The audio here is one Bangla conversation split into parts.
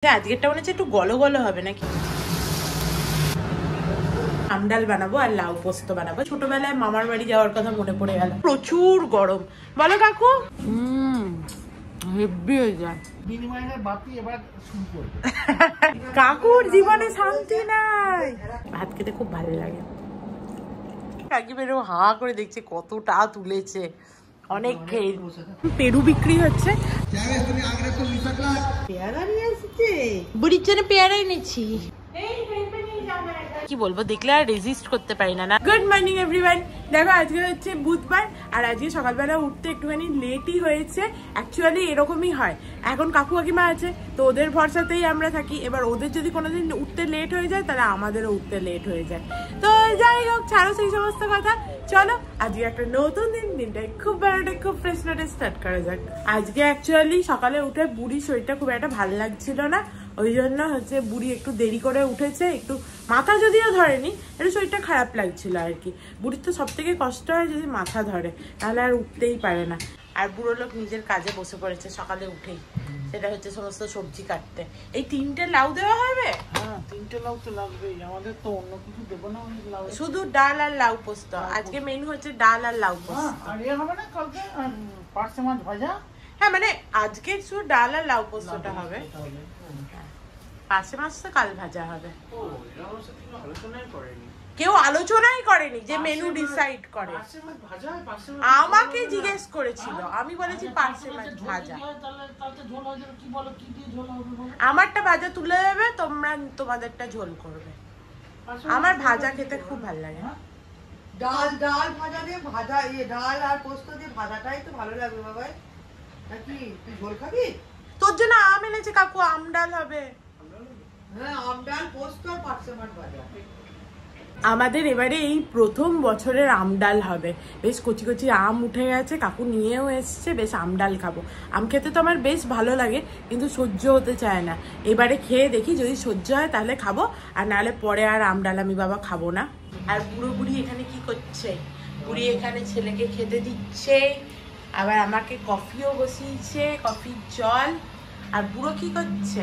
আজকেরটা মনে হচ্ছে একটু গলো গলো হবে নাকি। আমডাল বানাবো আর লাউ পোস্ত বানাবো। ছোটবেলায় মামার বাড়ি যাওয়ার কথা মনে পড়ে গেল। প্রচুর গরম, বলো কাকু? হেব্বি হয়ে যায়। কাকুর জীবনে শান্তি নাই। ভাত খেতে খুব ভালো লাগে। কাকি বেরো হা করে দেখছে কতটা তুলেছে, অনেক খেয়ে। পেরু বিক্রি হচ্ছে। পেয়ারা নিয়ে আসছে, বুড়ির জন্য পেয়ারাই নিচ্ছি। কি বলবো, দেখলে আর রেজিস্ট করতে পারি না। Good morning everyone. দেখো আজকে হচ্ছে বুধবার, আর আজকে সকালবেলা উঠতে একটুখানি লেটই হয়েছে। অ্যাকচুয়ালি এরকমই হয়। এখন কাকু কাকিমা আছে তো ওদের ভরসাতেই আমরা থাকি। এবার ওদের যদি কোনোদিন উঠতে লেট হয়ে যায় তাহলে আমাদেরও উঠতে লেট হয়ে যায়। তো যাই হোক, ছাড়ো সেই সমস্ত কথা। চলো আজকে একটা নতুন দিনটা খুব ভালোটা খুব ফ্রেশ নোটে স্টার্ট করা যাক। আজকে অ্যাকচুয়ালি সকালে উঠে বুড়ির শরীরটা খুব একটা ভালো লাগছিল না, ওই জন্য হচ্ছে বুড়ি একটু দেরি করে উঠেছে। একটু মাথা যদিও ধরেনি, একটু শরীরটা খারাপ লাগছিল আর কি। বুড়ির তো সব থেকে কষ্ট হয় যদি মাথা ধরে, তাহলে আর উঠতেই পারে না। আর বুড়ো লোক নিজের কাজে বসে পড়েছে সকালে উঠেই, সেটা হচ্ছে সমস্ত সবজি কাটতে। এই 3টে লাউ দেওয়া হবে? হ্যাঁ 3টে লাউ তো লাগবেই, আমাদের তো অন্য কিছু দেবো না, লাউ শুধু ডাল আর লাউ পোস্ত। আজকে মেনু হচ্ছে ডাল আর লাউ পোস্ত। আর ইয়ে হবে না কালকে পার্সে মাছ ভাজা? হ্যাঁ মানে আজকে শুধু ডাল আর লাউ পোস্তটা হবে, পার্সে মাছ তো কাল ভাজা হবে। কেউ আলোচনাই করেনি যে মেনু ডিসাইড করে। আমাকে জিজ্ঞেস করেছিল, আমি বলেছি পার্সে মাছ ভাজা। আমারটা ভাজা তুলে দেবে, তোমরা তোমাদেরটা ঝোল করবে। আমার ভাজা খেতে খুব ভালো লাগে। ডাল ভাজা দিয়ে ভাজা, ডাল আর পোস্ত দিয়ে ভাজাটাই তো ভালো লাগবে বাবা। নাকি তুই ঝোল খাবি? তোর জন্য আম এনেছে কাকু, আম ডাল হবে। হ্যাঁ আম ডাল পোস্ত আর পার্সে মাছ ভাজা। আমাদের এবারে এই প্রথম বছরের আম ডাল হবে। বেশ কচি কচি আম উঠে গেছে, কাকু নিয়েও এসছে। বেশ আম ডাল খাবো। আম খেতে তো আমার বেশ ভালো লাগে, কিন্তু সহ্য হতে চায় না। এবারে খেয়ে দেখি, যদি সহ্য হয় তাহলে খাবো, আর নাহলে পরে আর আম ডাল আমি বাবা খাবো না। আর বুড়ো বুড়ি এখানে কি করছে? বুড়ি এখানে ছেলেকে খেতে দিচ্ছে, আবার আমাকে কফিও বসিয়েছে, কফির জল। আর বুড়ো কি করছে?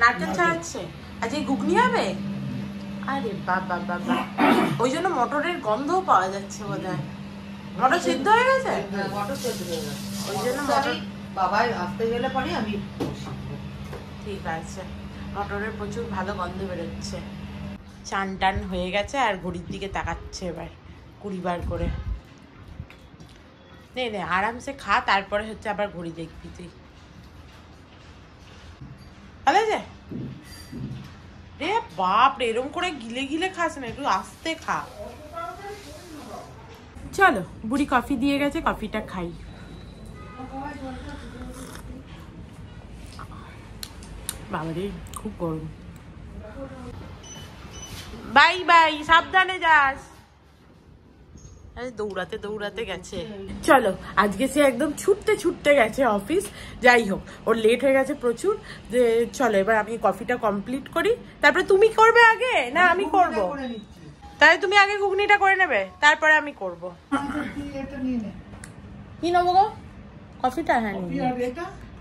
নারকেল ছাড়াচ্ছে। আজ এই ঘুগনি হবে? আরে বাবা বাবা, ওই জন্য মটরের গন্ধও পাওয়া যাচ্ছে বোধ হয়। মটর সিদ্ধ হয়ে গেছে? মটর সেদ্ধ হয়ে গেছে, ওই জন্য মটর বাবাই আসতে গেলে পরে আমি। ঠিক আছে, মটরের প্রচুর ভালো গন্ধ বেরোচ্ছে। চান টান হয়ে গেছে আর ঘড়ির দিকে তাকাচ্ছে এবার 20 বার করে। নে নে আরামসে খা, তারপরে হচ্ছে আবার ঘড়ি দেখবি তুই। ভালো আছে রে বাপ রে, এরম করে গিলে গিলে খাস না, একটু আস্তে খা। চলো বুড়ি কফি দিয়ে গেছে, কফিটা খাই। বাবারে খুব গরম। বাই বাই, সাবধানে যাস। দৌড়াতে দৌড়াতে গেছে। চলো আজকে সে একদম ছুটতে ছুটতে গেছে অফিস। যাই হোক, ওর লেট হয়ে গেছে প্রচুর। যে চলো এবার আমি কফিটা কমপ্লিট করি, তারপরে তুমি করবে আগে না আমি করব? তাহলে তুমি আগে ঘুগনিটা করে নেবে, তারপরে আমি করব। কি নেবো গো? কফিটা? হ্যাঁ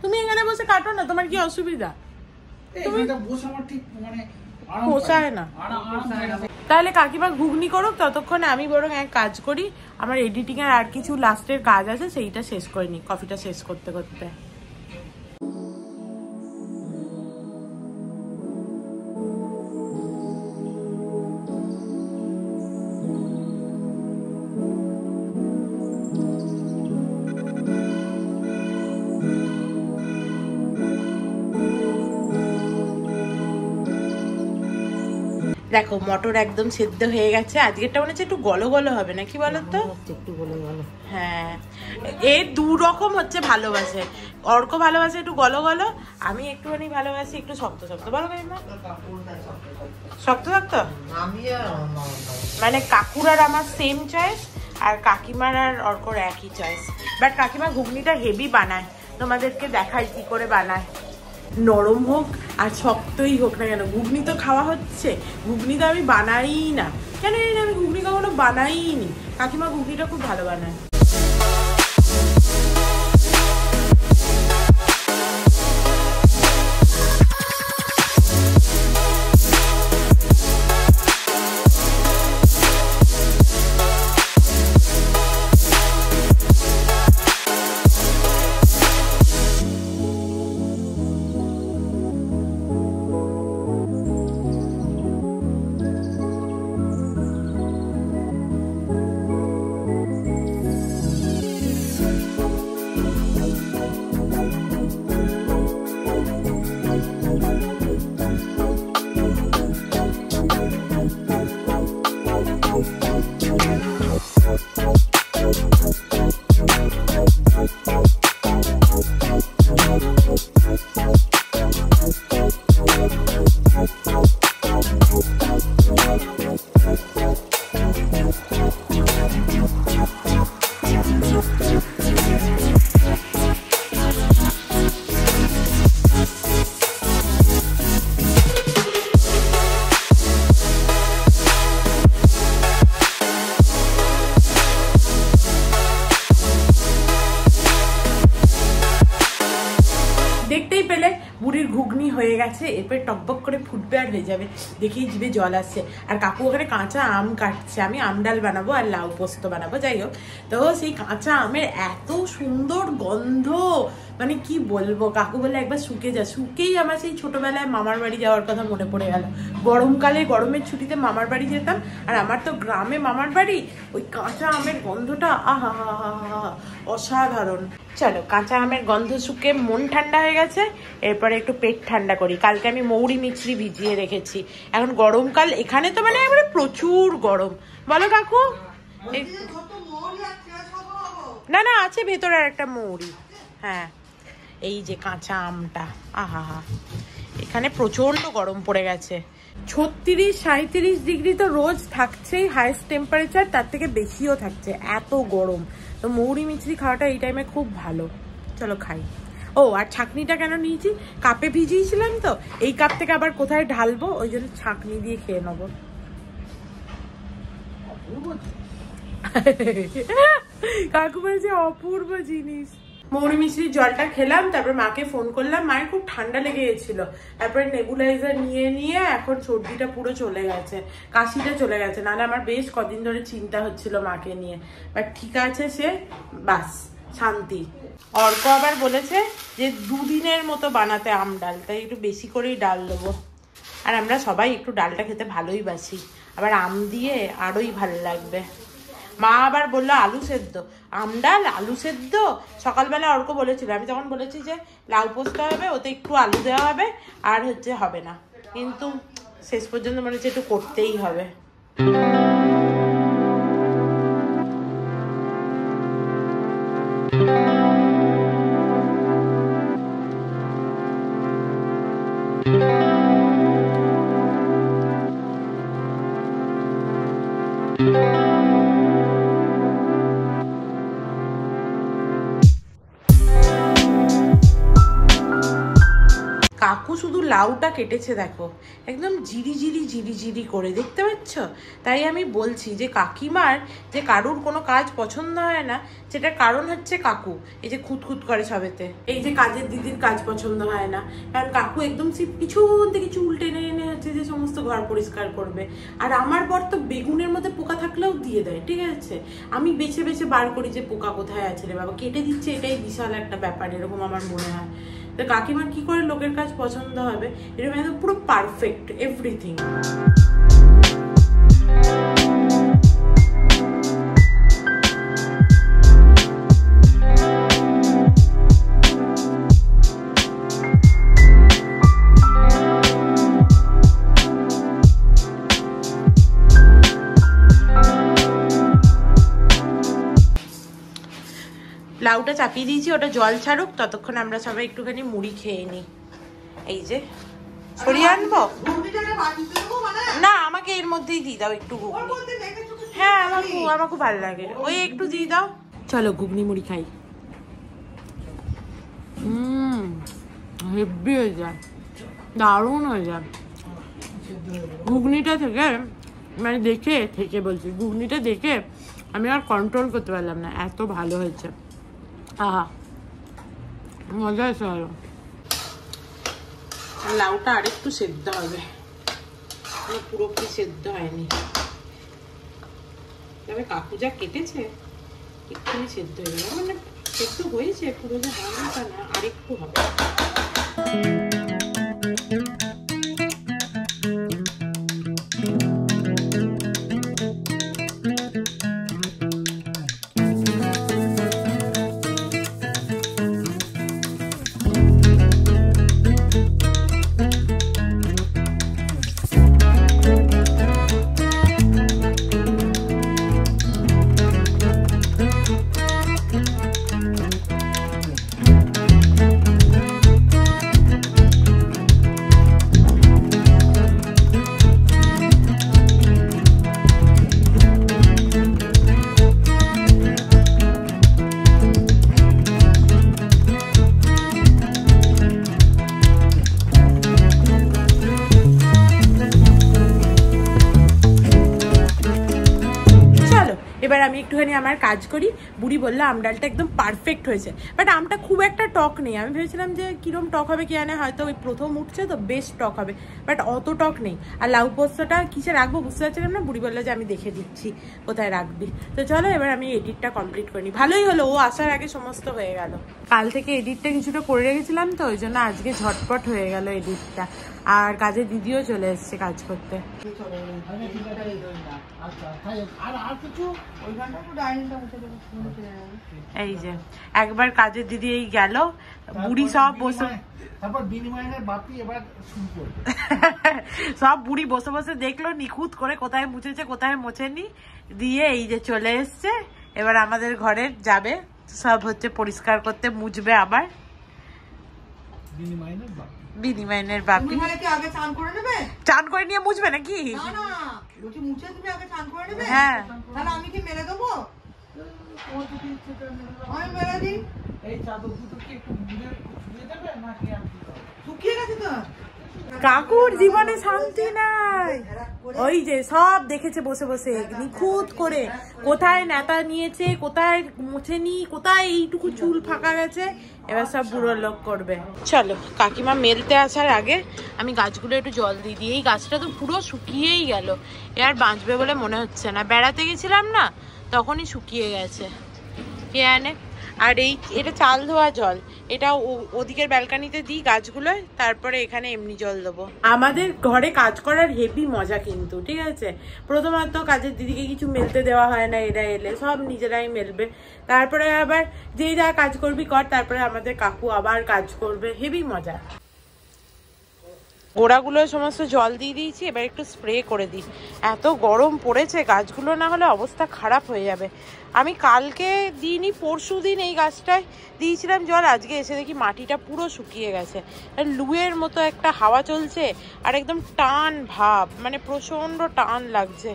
তুমি এখানে বসে কাটো না, তোমার কি অসুবিধা? তুমি পোষায় না। তাহলে কাকিমা ঘুগনি করুক, ততক্ষণে আমি বরং এক কাজ করি, আমার এডিটিং এর আর কিছু লাস্টের কাজ আছে, সেইটা শেষ করে নি কফিটা শেষ করতে করতে। দেখো মটর একদম সেদ্ধ হয়ে গেছে। আজকেরটা মনে হচ্ছে একটু গলো গলো হবে নাকি বলো তো? একটু গলো গলো। হ্যাঁ, এর 2 রকম হচ্ছে ভালোবাসে। অর্ক ভালোবাসে একটু গলো গলো, আমি একটুখানি ভালোবাসি একটু শক্ত শক্ত। বলো কাকিমা? শক্ত শক্ত। মানে কাকুর আর আমার সেম চয়েস, আর কাকিমার আর অর্কর একই চয়েস। বাট কাকিমা ঘুগনিটা হেভি বানায়, তোমাদেরকে দেখাই কি করে বানায়। নরম হোক আর শক্তই হোক না কেন, ঘুগনি তো খাওয়া হচ্ছে। ঘুগনি তো আমি বানাই না, কেন আমি ঘুগনি কখনো বানাই নি। কাকিমা ঘুগনিটা খুব ভালো বানায়। দেখতেই পেলে বুড়ির ঘুগনি হয়ে গেছে, এরপর টকবক করে ফুটবে আর হয়ে যাবে। দেখেই জিভে জল আসছে। আর কাকু ওখানে কাঁচা আম কাটছে, আমি আম ডাল বানাবো আর লাউ পোস্ত বানাবো। যাই হোক, তো সেই কাঁচা আমের এত সুন্দর গন্ধ, মানে কি বলবো। কাকু বলে একবার শুকে যা। শুকেই আমার সেই ছোটবেলায় মামার বাড়ি যাওয়ার কথা মনে পড়ে গেল। গরমকালে গরমের ছুটিতে মামার বাড়ি যেতাম, আর আমার তো গ্রামে মামার বাড়ি। ওই কাঁচা আমের গন্ধটা আহা অসাধারণ। চলো, কাঁচা আমের গন্ধ শুকে মন ঠান্ডা হয়ে গেছে, এরপরে একটু পেট ঠান্ডা করি। কালকে আমি মৌরি মিছরি ভিজিয়ে রেখেছি। এখন গরমকাল, এখানে তো মানে এবারে প্রচুর গরম। বলো কাকু। না না, আছে ভেতরে আর একটা মৌরি। হ্যাঁ, এই যে কাঁচা আমটা, আহা হা, এখানে প্রচন্ড গরম পড়ে গেছে। 36-37 ডিগ্রি তো রোজ থাকছেই হাইস্ট টেম্পারেচার, তার থেকে বেশিও থাকছে, এত গরম। তো মৌরি মিছরি খাওয়াটা এই টাইমে খুব ভালো। চলো খাই। ও, আর ছাঁকনিটা কেন নিয়েছি, কাপে ভিজিয়েছিলাম তো, এই কাপ থেকে আবার কোথায় ঢালবো, ওই জন্য ছাঁকনি দিয়ে খেয়ে নেবো। কাকু বলছে অপূর্ব জিনিস। মৌরি মিছরির জলটা খেলাম, তারপর মাকে ফোন করলাম। মায়ের খুব ঠান্ডা লেগে গেছিল, তারপরে নেবুলাইজার নিয়ে এখন সর্দিটা পুরো চলে গেছে, কাশিটা চলে গেছে। নাহলে আমার বেশ কদিন ধরে চিন্তা হচ্ছিল মাকে নিয়ে, বাট ঠিক আছে সে, বাস শান্তি। অর্ক আবার বলেছে যে 2 দিনের মতো বানাতে আম ডাল, তাই একটু বেশি করেই ডাল দেবো। আর আমরা সবাই একটু ডালটা খেতে ভালোই বাসি, আবার আম দিয়ে আরোই ভালো লাগবে। মা আবার বললো আলু সেদ্ধ, আম ডাল আলু সেদ্ধ। সকালবেলা অর্ক বলেছিল, আমি তখন বলেছি যে লাউ পোস্ত হবে, ওতে একটু আলু দেওয়া হবে, আর হবে না। কিন্তু শেষ পর্যন্ত মনে হচ্ছে একটু করতেই হবে। কাকু শুধু লাউটা কেটেছে, দেখো একদম জিরি করে, দেখতে পাচ্ছ? তাই আমি বলছি যে কাকিমার যে কারুর কোনো কাজ পছন্দ হয় না, সেটার কারণ হচ্ছে কাকু এই যে খুঁতখুত করে সবেতে। এই যে কাজের দিদির কাজ পছন্দ হয় না, কারণ কাকু একদম পিছন থেকে চুল টেনে এনে হচ্ছে যে সমস্ত ঘর পরিষ্কার করবে। আর আমার বর তো বেগুনের মধ্যে পোকা থাকলেও দিয়ে দেয়, ঠিক আছে? আমি বেছে বেছে বার করি যে পোকা কোথায় আছে রে বাবা, কেটে দিচ্ছে, এটাই বিশাল একটা ব্যাপার, এরকম আমার মনে হয়। তো কাকিমার কি করে লোকের কাজ পছন্দ হবে, এরকম একদম পুরো পারফেক্ট এভরিথিং। লাউটা চাপিয়ে দিয়েছি, ওটা জল ছাড়ুক, ততক্ষণ আমরা সবাই একটুখানি মুড়ি খেয়ে নিই। এই যে সরিয়ে আনবো না, আমাকে এর মধ্যেই দিয়ে দাও একটু ঘুগনি। হ্যাঁ, আমার খুব ভালো লাগে, ওই একটু দিয়ে দাও। চলো ঘুগনি মুড়ি খাই। হেভি হয়ে যায়, দারুণ হয়ে যায়। ঘুগনিটা থেকে মানে থেকে বলছি, ঘুগনিটা দেখে আমি আর কন্ট্রোল করতে পারলাম না, এত ভালো হয়েছে। আহা, মজা আছে আরো। লাউটা আরেকটু সেদ্ধ হবে, পুরোপুরি সেদ্ধ হয়নি, তবে কাকু যা কেটেছে একটুখানি সেদ্ধ হয়ে গেল, মানে সেদ্ধ হয়েছে, পুরো যে হয়নি তা না, আরেকটু হবে। এবার আমি একটুখানি আমার কাজ করি। বুড়ি বললো আম ডালটা একদম পারফেক্ট হয়েছে, বাট আমটা খুব একটা টক নেই। আমি ভেবেছিলাম যে কিরম টক হবে কি জানে, হয়তো ওই প্রথম উঠছে তো বেশ টক হবে, বাট অত টক নেই। আর লাউ পোস্তটা কিসে রাখবো বুঝতে পারছিলাম না। বুড়ি বললো যে আমি দেখে দিচ্ছি কোথায় রাখবি। তো চলো এবার আমি এডিটটা কমপ্লিট করি। ভালোই হলো, ও আসার আগে সমস্ত হয়ে গেল। কাল থেকে এডিটটা কিছুটা করে রেখেছিলাম তো ওই জন্য আজকে ঝটপট হয়ে গেল এডিটটা। আর কাজের দিদিও চলে এসছে কাজ করতে। এই যে একবার কাজের দিদি এই গেল, বুড়ি সব বসে সব বুড়ি বসে বসে দেখলো নিখুঁত করে কোথায় মুছেছে কোথায় মোছেনি, দিয়ে এই যে চলে এসছে। এবার আমাদের ঘরের যাবে সব হচ্ছে পরিষ্কার করতে, মুছবে আবার। বিনিময়ের বাপি চান করে নিয়ে মুছবে নাকি? হ্যাঁ আমি কি মেরে দেবো? আমি মেরে দিই। শুকিয়ে গেছে তো। কাকুর জীবনে শান্তি নাই। ওই যে সব দেখেছে বসে বসে নিখুঁত করে, কোথায় নেতা নিয়েছে, কোথায় মুছেনি, কোথায় এইটুকু চুল ফাঁকা গেছে। এবার সব বুড়ো লোক করবে। চলো কাকিমা মেলতে আসার আগে আমি গাছগুলো একটু জল দিয়ে দিই। এই গাছটা তো পুরো শুকিয়েই গেল, এর বাঁচবে বলে মনে হচ্ছে না। বেড়াতে গেছিলাম না তখনই শুকিয়ে গেছে কে আনে। আর এটা চাল ধোয়া জল, এটা ওদিকের ব্যালকানিতে দিই গাছগুলোয়, তারপরে এখানে এমনি জল দেবো। আমাদের ঘরে কাজ করার হেভি মজা কিন্তু, ঠিক আছে। প্রথমত কাজের দিদিকে কিছু মেলতে দেওয়া হয় না, এরা এলে সব নিজেরাই মেলবে। তারপরে আবার যেই যা কাজ করবি কর, তারপরে আমাদের কাকু আবার কাজ করবে, হেভি মজা। গোড়াগুলো সমস্ত জল দিয়ে দিয়েছি, এবার একটু স্প্রে করে দিই। এত গরম পড়েছে, গাছগুলো না হলে অবস্থা খারাপ হয়ে যাবে। আমি কালকে দিইনি, পরশু দিন এই গাছটায় দিয়েছিলাম জল, আজকে এসে দেখি মাটিটা পুরো শুকিয়ে গেছে। লুয়ের মতো একটা হাওয়া চলছে আর একদম টান ভাব, মানে প্রচন্ড টান লাগছে।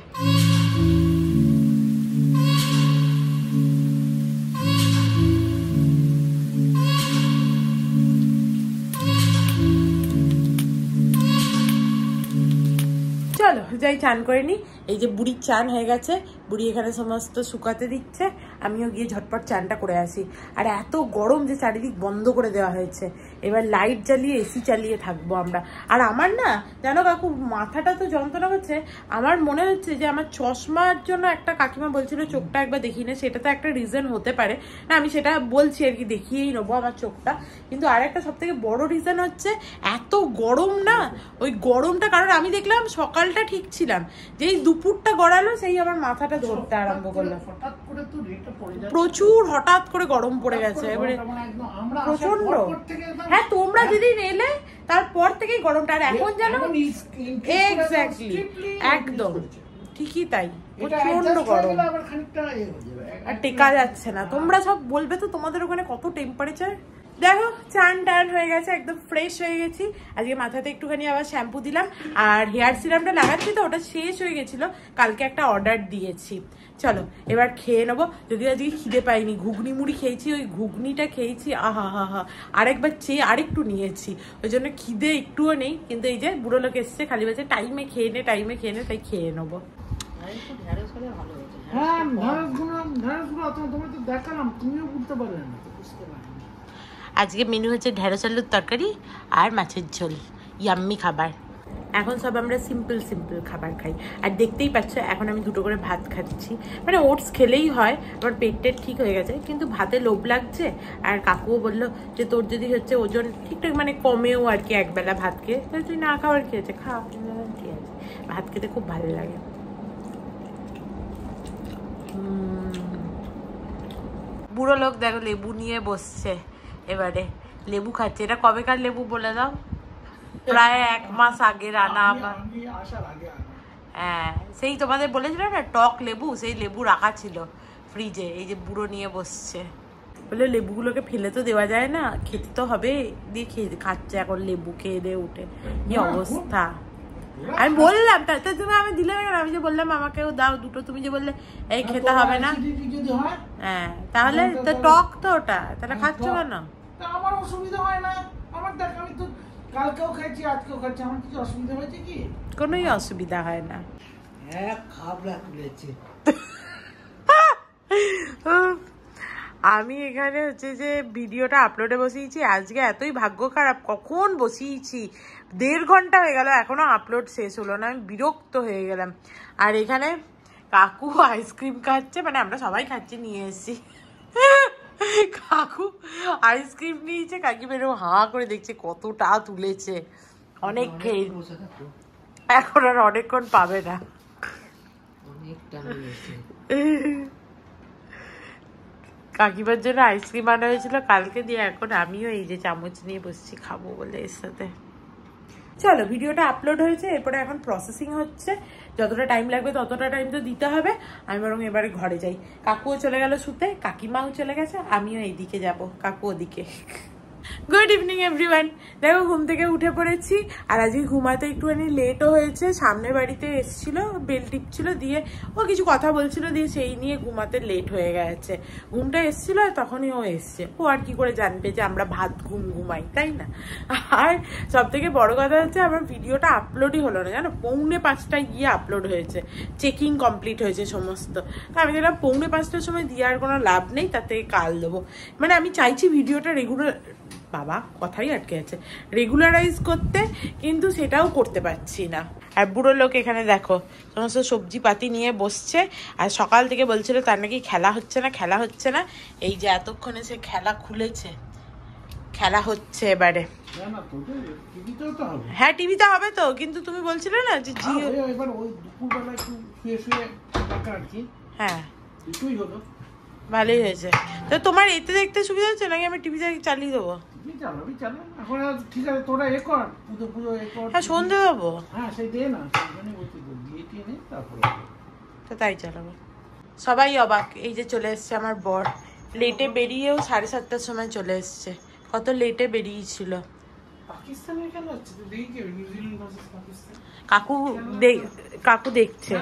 চলো যাই চান করে নি। এই যে বুড়ির চান হয়ে গেছে, বুড়ি এখানে সমস্ত শুকাতে দিচ্ছে, আমিও গিয়ে ঝটপট চানটা করে আসি। আর এত গরম যে চারিদিক বন্ধ করে দেওয়া হয়েছে, এবার লাইট জ্বালিয়ে এসি চালিয়ে থাকবো আমরা। আর আমার না জানো কাকু মাথাটা তো যন্ত্রণা করছে, আমার মনে হচ্ছে যে আমার চশমার জন্য একটা কাকিমা বলছিল চোখটা একবার দেখিয়ে নে, সেটা তো একটা রিজন হতে পারে না, আমি সেটা বলছি আর কি, দেখিয়েই নেবো আমার চোখটা। কিন্তু আর একটা সব থেকে বড় রিজন হচ্ছে এত গরম না, ওই গরমটা। কারণ আমি দেখলাম সকালটা ঠিক ছিলাম, যেই দুপুরটা গড়ালো সেই আমার মাথাটা ধরতে আরম্ভ করলো। প্রচুর হঠাৎ করে গরম পড়ে গেছে এবারে প্রচন্ড। হ্যাঁ তোমরা যেদিন এলে তারপর থেকেই গরমটা, আর এখন জানো এক্স্যাক্টলি একদম ঠিকই তাই, প্রচন্ড গরম আর টেকা যাচ্ছে না। তোমরা সব বলবে তো তোমাদের ওখানে কত টেম্পারেচার। দেখো চান টান হয়ে গেছে, একদম ফ্রেশ হয়ে গেছি। আজকে মাথাতে একটুখানি আবার শ্যাম্পু দিলাম, আর হেয়ার সিরামটা লাগাচ্ছি তো ওটা শেষ হয়ে গেছিল, কালকে একটা অর্ডার দিয়েছি। চলো এবার খেয়ে নেবো। যদিও আজকে খিদে পাইনি, ঘুগনি মুড়ি খেয়েছি, ওই ঘুগনিটা খেয়েছি আহা হা হা, আরেকবার চেয়ে আরেকটু নিয়েছি, ওই জন্য খিদে একটুও নেই। কিন্তু এই যে বুড়ো লোক এসছে, খালি বলছে টাইমে খেয়ে নে টাইমে খেয়ে নে, তাই খেয়ে নেবো। আজকে মেনু হচ্ছে ঢেঁড়স আলুর তরকারি আর মাছের ঝোল, ইয়াম্মি খাবার। এখন সব আমরা সিম্পল সিম্পল খাবার খাই। আর দেখতেই পাচ্ছ এখন আমি দুটো করে ভাত খাচ্ছি, মানে ওটস খেলেই হয়, আমার পেটের ঠিক হয়ে গেছে, কিন্তু ভাতে লোভ লাগছে। আর কাকুও বললো যে তোর যদি হচ্ছে ওজন ঠিকঠাক মানে কমেও আর কি একবেলা ভাত খেয়ে, তুই না খাওয়ার খেয়েছে খা, ঠিক আছে। ভাত খেতে খুব ভালো লাগে। বুড়ো লোক দেখো লেবু নিয়ে বসছে, এবারে লেবু খাচ্ছে। এটা কবেকার লেবু বলে দাও? প্রায় 1 মাস আগের আনা আমার। হ্যাঁ সেই তোমাদের বলেছিল না টক লেবু, সেই লেবু রাখা ছিল ফ্রিজে। এই যে বুড়ো নিয়ে বসছে, বলে লেবুগুলোকে ফেলে তো দেওয়া যায় না, খেতে তো হবে, দিয়ে খাচ্ছে এখন লেবু খেয়ে দিয়ে উঠে। কি অবস্থা! আমি বললাম তুমি আমি দিলে না, আমি যে বললাম আমাকেও দাও দুটো, তুমি যে বললে এই খেতে হবে না। হ্যাঁ তাহলে তো টক তো ওটা, তাহলে খাচ্ছ কেন? আমার অসুবিধা হয় না, আমার দেখ আমি তো কালকেও খাইছি আজকেও খাচ্ছি, আমার কিছু অসুবিধা হয়েছে কি? কোনোই অসুবিধা হয় না। হ্যাঁ খাবলা তুলেছে। আমি এখানে হচ্ছে যে ভিডিওটা আপলোডে বসিয়েছি, আজকে এতই ভাগ্য খারাপ, কখন বসিয়েছি 1.5 ঘন্টা হয়ে গেল, এখনো আপলোড শেষ হলো না, আমি বিরক্ত হয়ে গেলাম। আর এখানে কাকু আইসক্রিম খাচ্ছে, মানে আমরা সবাই খাচ্ছি, নিয়ে এসেছি। কাকু আইসক্রিম নিয়েছে, কাকি বেরো হাঁ করে দেখছে কতটা তুলেছে, অনেক খেয়ে, এখন আর অনেকক্ষণ পাবে না। কাকিমার জন্য আইসক্রিম আনা হয়েছিল কালকে, দিয়ে এখন আমিও এই যে চামচ নিয়ে বসছি খাবো বলে এর সাথে। চলো ভিডিওটা আপলোড হয়েছে, এরপরে এখন প্রসেসিং হচ্ছে, যতটা টাইম লাগবে ততটা টাইম তো দিতে হবে। আমি বরং এবারে ঘরে যাই, কাকুও চলে গেল শুতে, কাকিমাও চলে গেছে, আমিও এইদিকে যাব, কাকু ওদিকে। Good evening everyone. দেখো ঘুম থেকে উঠে পড়েছি, আর আজকে ঘুমাতে একটুখানি লেটও হয়েছে, সামনের বাড়িতে এসেছিল, বেল টিপছিল, দিয়ে ও কিছু কথা বলছিল, দিয়ে সেই নিয়ে ঘুমাতে লেট হয়ে গেছে। ঘুমটা এসেছিল আর তখনই ও এসছে, ও আর কি করে জানবে যে আমরা ভাত ঘুমাই, তাই না? আর সব থেকে বড় কথা হচ্ছে আমার ভিডিওটা আপলোডই হলো না, জানো, 4:45টায় গিয়ে আপলোড হয়েছে, চেকিং কমপ্লিট হয়েছে সমস্ত। তো আমি দেখলাম 4:45টার সময় দিয়ে আর কোনো লাভ নেই, তার থেকে কাল দেবো। মানে আমি চাইছি ভিডিওটা রেগুলার, বাবা কথাই আটকে আছে, রেগুলারাইজ করতে, কিন্তু সেটাও করতে পারছি না। আর বুড়ো লোক এখানে দেখো সমস্ত সবজি পাতি নিয়ে বসছে, আর সকাল থেকে বলছিল তার নাকি খেলা হচ্ছে না, এই যে এতক্ষণে সে খেলা খুলেছে, খেলা হচ্ছে এবারে। হ্যাঁ টিভিতে হবে তো, কিন্তু তুমি বলছিলে না যে জিও, হ্যাঁ ভালোই হয়েছে। তো তোমার এতে দেখতে সুবিধা হচ্ছে নাকি আমি টিভিতে চালিয়ে দেবো? হ্যাঁ সন্ধে দেবো, তো তাই চালাবো। সবাই অবাক, এই যে চলে এসছে আমার বর, লেটে বেরিয়েও 7:30টার সময় চলে এসছে, কত লেটে বেরিয়েছিল। কাকু দেখছে।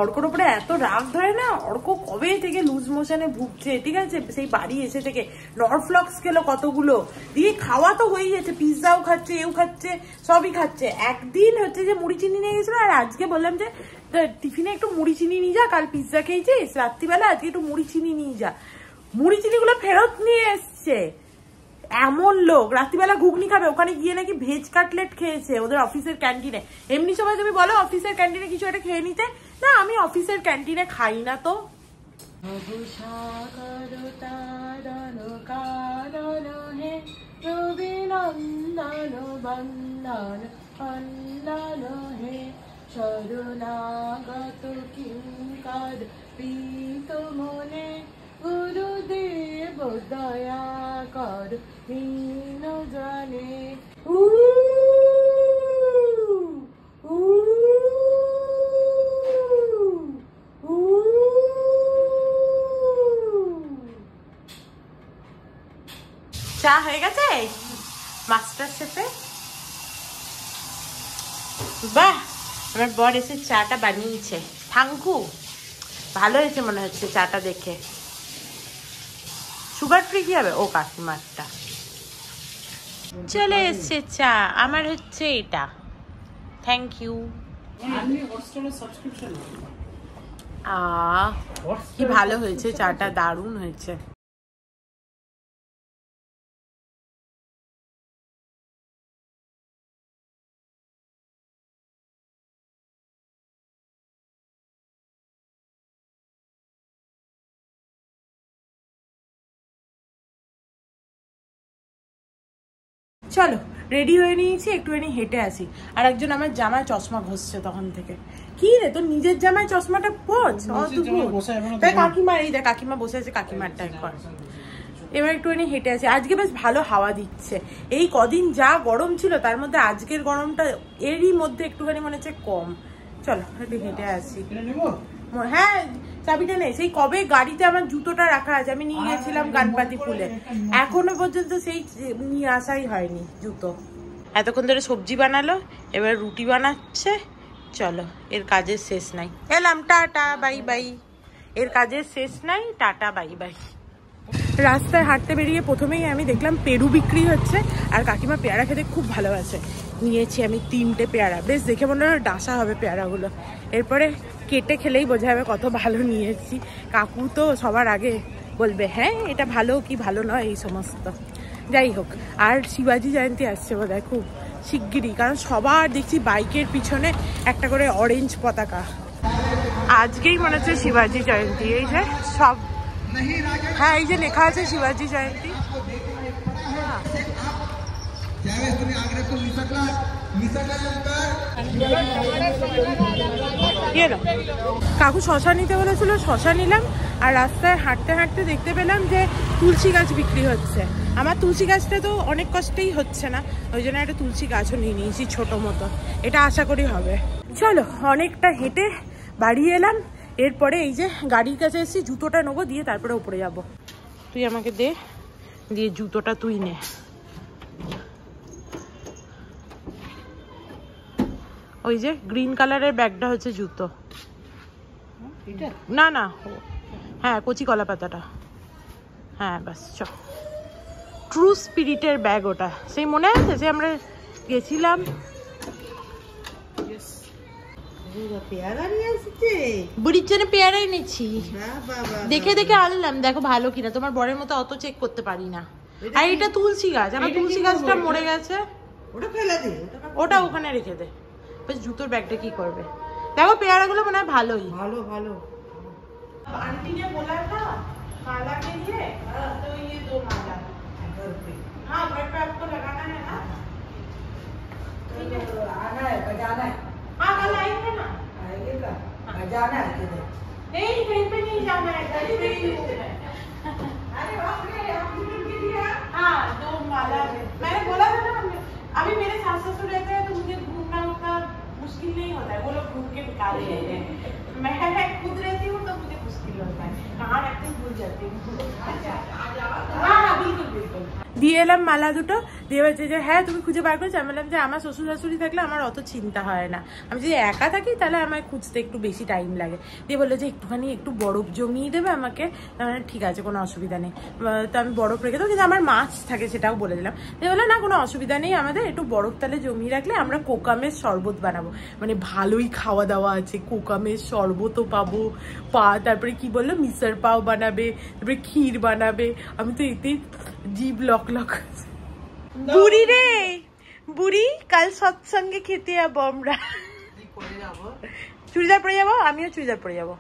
অর্কর উপরে এত রাগ ধরে না, অর্ক কবে থেকে লুজ মোশনে ভুগছে, ঠিক আছে, সেই বাড়ি এসে থেকে নরফ্লক্স খেলো কতগুলো, দিয়ে খাওয়া তো হয়ে গেছে, পিৎজাও খাচ্ছে, এও খাচ্ছে, সবই খাচ্ছে। একদিন হচ্ছে যে মুড়ি চিনি নিয়ে গেছিল, আর আজকে বললাম যে টিফিনে একটু মুড়ি চিনি নিয়ে যা, কাল পিৎজা খেয়েছিস রাত্রিবেলা, আজকে একটু মুড়ি চিনি নিয়ে যা। মুড়ি চিনি গুলো ফেরত নিয়ে এসছে। এমন লোক, রাত্রিবেলা ঘুগনি খাবে, ওখানে গিয়ে নাকি ভেজ কাটলেট খেয়েছে ওদের অফিসের ক্যান্টিনে। এমনি সময় তুমি বলো অফিসের ক্যান্টিনে কিছু একটা খেয়ে নিতে, না আমি অফিসের ক্যান্টিনে খাই না। তো শরণাগত কিঙ্কর প্রীত মনে, গুরুদেব দয়া কর হীন জানে। চা হয়ে গেছে মাস্টার শেফে। বাহ, আমার বর এসে চাটা বানিয়েছে, থাঙ্কু, ভালো হয়েছে মনে হচ্ছে চাটা দেখে। সুগার ফ্রি কি হবে? ও কাকিমারটা চলে এসছে চা, আমার হচ্ছে এটা, থ্যাংক ইউ। কি ভালো হয়েছে চাটা, দারুণ হয়েছে। চলো রেডি হয়ে নিয়েছি, একটুখানি হেঁটে আসি। আর একজন আমার জামায় চশমা ঘষছে তখন থেকে। কি রে তোর নিজের জামায় চশমাটা পোছ, তাই কাকিমার, এই দেখ কাকিমা বসে আছে, কাকিমারটা কর। এবার একটুখানি হেঁটে আসি, আজকে বেশ ভালো হাওয়া দিচ্ছে। এই কদিন যা গরম ছিল তার মধ্যে আজকের গরমটা এরই মধ্যে একটুখানি মনে হচ্ছে কম। চলো একটু হেঁটে আসি। হ্যাঁ চাবিটা নেই, সেই কবে গাড়িতে আমার জুতোটা রাখা আছে, আমি নিয়ে গেছিলাম গানপাতি ফুলে, এখনো পর্যন্ত সেই নিয়ে আসাই হয়নি জুতো। এতক্ষণ ধরে সবজি বানালো, এবার রুটি বানাচ্ছে। চলো এর কাজের শেষ নাই, এলাম, টাটা বাই বাই। এর কাজের শেষ নাই, টাটা বাই বাই। রাস্তায় হাঁটতে বেরিয়ে প্রথমেই আমি দেখলাম পেরু বিক্রি হচ্ছে, আর কাকিমা পেয়ারা খেতে খুব ভালোবাসে। নিয়েছি আমি 3টে পেয়ারা, বেশ দেখে মনে হয় ডাসা হবে পেয়ারাগুলো। এরপরে কেটে খেলেই বোঝা যাবে কত ভালো নিয়েছি। কাকু তো সবার আগে বলবে হ্যাঁ এটা ভালো কি ভালো নয় এই সমস্ত। যাই হোক, আর শিবাজি জয়ন্তী আসছে বোধহয় খুব শিগগিরই, কারণ সবার দেখছি বাইকের পিছনে একটা করে অরেঞ্জ পতাকা। আজকেই মনে হচ্ছে শিবাজি জয়ন্তী, এই যে সব, হ্যাঁ এই যে লেখা আছে শিবাজি জয়ন্তী। কাকু শশা নিতে বলেছিল, শশা নিলাম। আর রাস্তায় হাঁটতে হাঁটতে দেখতে পেলাম যে তুলসী গাছ বিক্রি হচ্ছে। আমার তুলসী গাছটা তো অনেক কষ্টেই হচ্ছে না, ওই জন্য একটা তুলসী গাছও নিয়ে নিয়েছি ছোট মতো, এটা আশা করি হবে। চলো অনেকটা হেঁটে বাড়ি এলাম, এরপরে এই যে গাড়ির কাছে এসেছি, জুতোটা নেবো, দিয়ে তারপরে উপরে যাব। তুই আমাকে দে, দিয়ে জুতোটা তুই নে। ওই যে গ্রিন কালারের ব্যাগটা হচ্ছে জুতো, না না হ্যাঁ কচি কলা পাতাটা, হ্যাঁ বাস চ। ট্রু স্পিরিটের ব্যাগ ওটা, সেই মনে আছে যে আমরা গেছিলাম। বুড়ির জন্য পেয়ারাই নিচ্ছি, দেখে দেখে আনলাম, দেখো ভালো কিনা। তোমার বরের মতো অত চেক করতে পারি না। আর এটা তুলসী গাছ, আমার তুলসী গাছটা মরে গেছে, ওটা ওখানে রেখে দে। বেশ জুতোর ব্যাগটা কি করবে, দেখো পেয়ারাগুলো মনে হয় ভালোই। ভালো ভালো आंटी ने बोला था माला के लिए, तो ये 2 माला। हाँ घर पे आपको लगाना है ना, ठीक है आना है बजाना है। हाँ कल आएंगे ना, आएगा बजाना है किधर? नहीं कहीं पे नहीं जाना है, घर पे ही है। अरे बाप रे आप के लिए। हाँ 2 माला, मैंने बोला था ना, अभी मेरे सास ससुर रहते हैं तो मुझे घूमना उतना मुश्किल नहीं होता है, वो लोग घूम के निकाल लेते हैं। मैं खुद रहती हूँ तो मुझे मुश्किल होता है, कहाँ रखते भूल जाती हूँ। हाँ हाँ बिल्कुल बिल्कुल। দিয়ে এলাম মালা দুটো, দিয়ে বলছে যে হ্যাঁ তুমি খুঁজে বার করেছো। আমি বললাম যে আমার শ্বশুর শাশুড়ি থাকলে আমার অত চিন্তা হয় না, আমি যদি একা থাকি তাহলে আমার খুঁজতে একটু বেশি টাইম লাগে। দিয়ে বললো যে একটু বরফ জমিয়ে দেবে আমাকে, মানে ঠিক আছে কোনো অসুবিধা নেই। তো আমি বরফ রেখে দেবো, কিন্তু আমার মাছ থাকে সেটাও বলে দিলাম। দিয়ে বললো না কোনো অসুবিধা নেই, আমাদের একটু বরফ তাহলে জমিয়ে রাখলে আমরা কোকামের শরবত বানাবো, মানে ভালোই খাওয়া দাওয়া আছে, কোকামের শরবতও পাবো, তারপরে কি বললো মিসর পাও বানাবে, তারপরে ক্ষীর বানাবে। আমি তো এতে জীব লক লক। বুড়ি রে বুড়ি, কাল সৎসঙ্গে খেতে যাবো আমরা, চুড়িদার পরে যাবো, আমিও চুড়িদার পরে যাবো।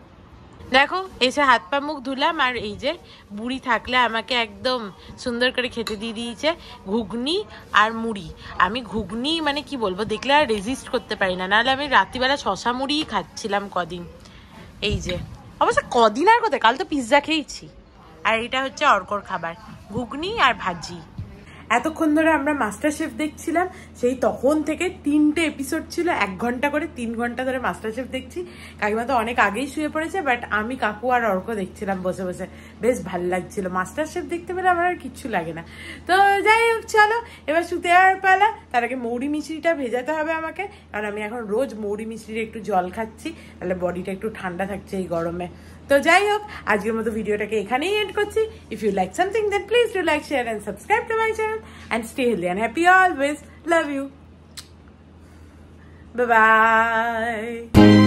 দেখো এসে হাত পা মুখ ধুলাম, আর এই যে বুড়ি থাকলে আমাকে একদম সুন্দর করে খেতে দিয়ে দিয়েছে ঘুগনি আর মুড়ি। আমি ঘুগনি মানে কি বলবো, দেখলে আর রেজিস্ট করতে পারি না, নাহলে আমি রাত্রিবেলা শশা মুড়িই খাচ্ছিলাম কদিন। এই যে অবশ্য কদিন আর কোথায়, কাল তো পিৎজা খেয়েছি। আর এটা হচ্ছে অর্কর খাবার, ঘুগনি আর ভাজি। এতক্ষণ ধরে আমরা মাস্টার শেফ দেখছিলাম, সেই তখন থেকে 3টে এপিসোড ছিল, 1 ঘন্টা করে, 3 ঘন্টা ধরে মাস্টার শেফ দেখছি। কাকিমা তো অনেক আগেই শুয়ে পড়েছে, বাট আমি কাকু আর অর্ক দেখছিলাম বসে বসে, বেশ ভালো লাগছিল। মাস্টার শেফ দেখতে পেলে আমার আর কিচ্ছু লাগে না। তো যাই হোক চলো এবার শুতে আর পালা। তার আগে মৌরি মিশ্রিটা ভেজাতে হবে আমাকে, কারণ আমি এখন রোজ মৌরি মিশ্রির একটু জল খাচ্ছি, তাহলে বডিটা একটু ঠান্ডা থাকছে এই গরমে। তো যাই হোক আজকের মতো ভিডিওটাকে এখানেই এন্ড করছি। If you like something then please do like, share and subscribe to my channel and stay healthy and happy always. Love you. Bye bye.